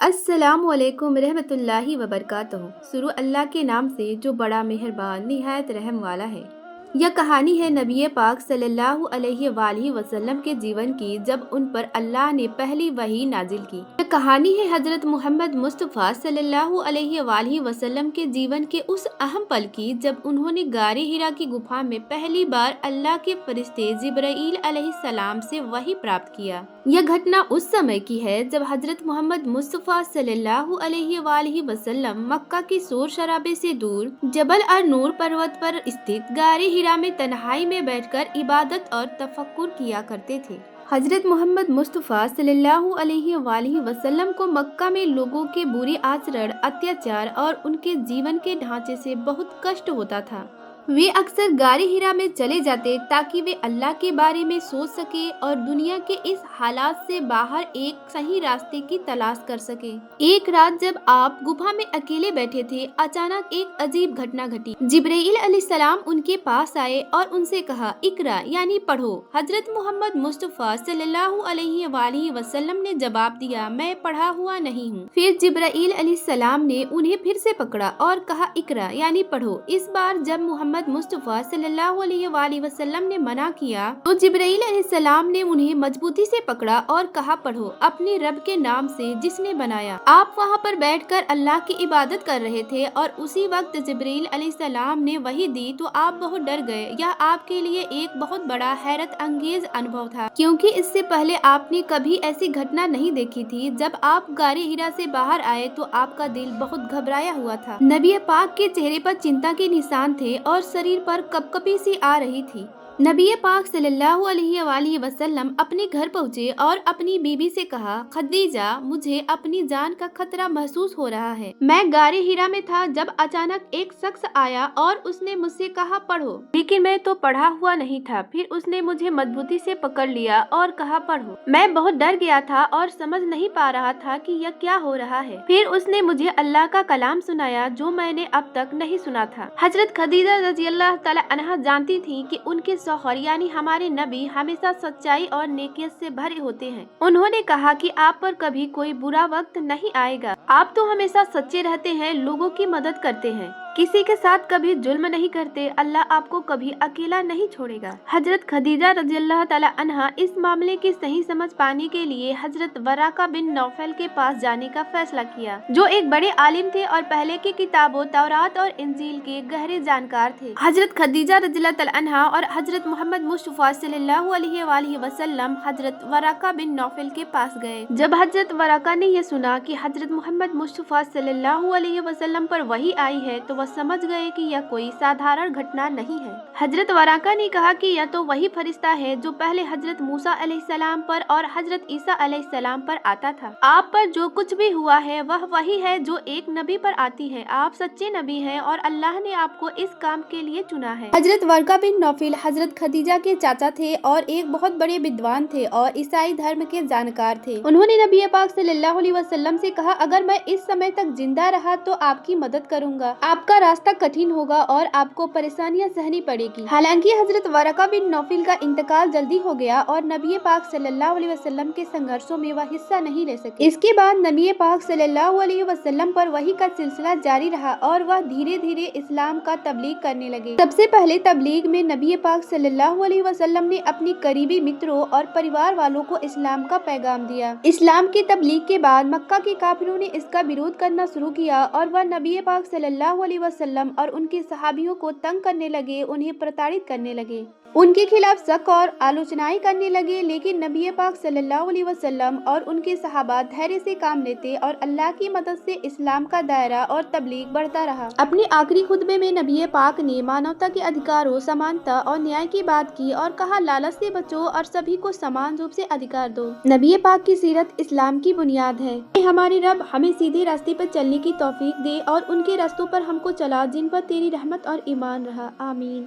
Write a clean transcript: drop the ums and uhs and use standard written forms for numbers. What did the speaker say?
अस्सलामु अलैकुम रहमत उल्लाहि व बरकातहू। शुरू अल्लाह के नाम से जो बड़ा मेहरबान निहायत रहम वाला है। यह कहानी है नबी पाक सल्लल्लाहु अलैहि वसल्लम के जीवन की, जब उन पर अल्लाह ने पहली वही नाजिल की। यह कहानी है हजरत मोहम्मद मुस्तफ़ा सल्लल्लाहु अलैहि वसल्लम के जीवन के उस अहम पल की, जब उन्होंने गारे हिरा की गुफा में पहली बार अल्लाह के फरिश्ते जिब्राईल अलैहिस्सलाम से वही प्राप्त किया। यह घटना उस समय की है जब हजरत मोहम्मद मुस्तफ़ा सल्लल्लाहु अलैहि वसल्लम मक्का की शोर शराबे से दूर जबल अर-नूर पर्वत पर स्थित गारे हिरा में तन्हाई में बैठकर इबादत और तफक्कुर किया करते थे। हजरत मोहम्मद मुस्तफ़ा सल्लल्लाहु अलैहि वसल्लम को मक्का में लोगों के बुरे आचरण, अत्याचार और उनके जीवन के ढांचे से बहुत कष्ट होता था। वे अक्सर गारे हिरा में चले जाते ताकि वे अल्लाह के बारे में सोच सके और दुनिया के इस हालात से बाहर एक सही रास्ते की तलाश कर सके। एक रात जब आप गुफा में अकेले बैठे थे, अचानक एक अजीब घटना घटी। जिब्राईल अलैहिस्सलाम उनके पास आए और उनसे कहा, इकरा यानी पढ़ो। हजरत मोहम्मद मुस्तफ़ा सल्लल्लाहु अलैहि वसल्लम ने जवाब दिया, मैं पढ़ा हुआ नहीं हूँ। फिर जिब्राईल अलैहिस्सलाम ने उन्हें फिर से पकड़ा और कहा, इकरा यानी पढ़ो। इस बार जब मोहम्मद मुस्तफ़ा सल्लल्लाहु अलैहि वसल्लम ने मना किया तो जिब्राईल अलैहिस्सलाम ने उन्हें मजबूती से पकड़ा और कहा, पढ़ो अपने रब के नाम से जिसने बनाया। आप वहाँ पर बैठकर अल्लाह की इबादत कर रहे थे और उसी वक्त जिब्राईल अलैहिस्सलाम ने वही दी तो आप बहुत डर गए। यह आपके लिए एक बहुत बड़ा हैरत अंगेज अनुभव था, क्योंकि इससे पहले आपने कभी ऐसी घटना नहीं देखी थी। जब आप गारे हिरा से बाहर आए तो आपका दिल बहुत घबराया हुआ था। नबी पाक के चेहरे पर चिंता के निशान थे और शरीर पर कपकपी सी आ रही थी। नबी पाक सल्लल्लाहु अलैहि वसल्लम अपने घर पहुँचे और अपनी बीबी से कहा, खदीजा मुझे अपनी जान का खतरा महसूस हो रहा है। मैं गारे हिरा में था जब अचानक एक शख्स आया और उसने मुझसे कहा, पढ़ो। लेकिन मैं तो पढ़ा हुआ नहीं था। फिर उसने मुझे मजबूती से पकड़ लिया और कहा, पढ़ो। मैं बहुत डर गया था और समझ नहीं पा रहा था कि यह क्या हो रहा है। फिर उसने मुझे अल्लाह का कलाम सुनाया जो मैंने अब तक नहीं सुना था। हजरत खदीजा रज़ियल्लाहु तआला अन्हा जानती थी कि उनके शौहर यानी हमारे नबी हमेशा सच्चाई और नेकियत से भरे होते हैं। उन्होंने कहा कि आप पर कभी कोई बुरा वक्त नहीं आएगा। आप तो हमेशा सच्चे रहते हैं, लोगों की मदद करते हैं, किसी के साथ कभी जुल्म नहीं करते। अल्लाह आपको कभी अकेला नहीं छोड़ेगा। हजरत खदीजा रज़ियल्लाहु तआला अन्हा इस मामले की सही समझ पाने के लिए हजरत वराका बिन नौफल के पास जाने का फैसला किया, जो एक बड़े आलिम थे और पहले की किताबों तौरात और इंजील के गहरे जानकार थे। हजरत खदीजा रज़ियल्लाहु तआला अन्हा और हजरत मोहम्मद मुस्तफ़ा सल्लल्लाहु अलैहि वसल्लम हजरत वराका बिन नौफल के पास गए। जब हजरत वराका ने यह सुना कि हजरत मोहम्मद मुस्तफ़ा सल्लल्लाहु अलैहि वसल्लम पर वही आई है तो समझ गए कि यह कोई साधारण घटना नहीं है। हजरत वराका ने कहा कि यह तो वही फरिश्ता है जो पहले हजरत मूसा अलैहिस्सलाम पर और हजरत ईसा अलैहिस्सलाम पर आता था। आप पर जो कुछ भी हुआ है वह वही है जो एक नबी पर आती है। आप सच्चे नबी हैं और अल्लाह ने आपको इस काम के लिए चुना है। हजरत वराका बिन नौफल हजरत खदीजा के चाचा थे और एक बहुत बड़े विद्वान थे और ईसाई धर्म के जानकार थे। उन्होंने नबी पाक सल्लल्लाहु अलैहि वसल्लम से कहा, अगर मैं इस समय तक जिंदा रहा तो आपकी मदद करूंगा। आपका रास्ता कठिन होगा और आपको परेशानियां सहनी पड़ेगी। हालांकि हजरत वराका बिन नौफल का इंतकाल जल्दी हो गया और नबी पाक सल्लल्लाहु अलैहि वसल्लम के संघर्षों में वह हिस्सा नहीं ले सके। इसके बाद नबी पाक सल्लल्लाहु अलैहि वसल्लम पर वही का सिलसिला जारी रहा और वह धीरे धीरे इस्लाम का तबलीग करने लगे। सबसे पहले तबलीग में नबी पाक सल्लल्लाहु अलैहि वसल्लम ने अपनी करीबी मित्रों और परिवार वालों को इस्लाम का पैगाम दिया। इस्लाम की तबलीग के बाद मक्का के काफिरों ने इसका विरोध करना शुरू किया और वह नबी पाक सल्लल्लाहु अलैहि वसल्लम और उनके सहाबियों को तंग करने लगे, उन्हें प्रताड़ित करने लगे, उनके खिलाफ शक और आलोचनाएं करने लगे। लेकिन नबी पाक सल्लल्लाहु अलैहि वसल्लम और उनके सहाबा धैर्य से काम लेते और अल्लाह की मदद से इस्लाम का दायरा और तबलीग बढ़ता रहा। अपने आखिरी खुतबे में नबी पाक ने मानवता के अधिकारों, समानता और न्याय की बात की और कहा, लालच से बचो और सभी को समान रूप से अधिकार दो। नबी पाक की सीरत इस्लाम की बुनियाद है। हमारे रब हमें सीधे रास्ते पर चलने की तौफीक दे और उनके रास्तों पर हमको चला जिन पर तेरी रहमत और ईमान रहा। आमीन।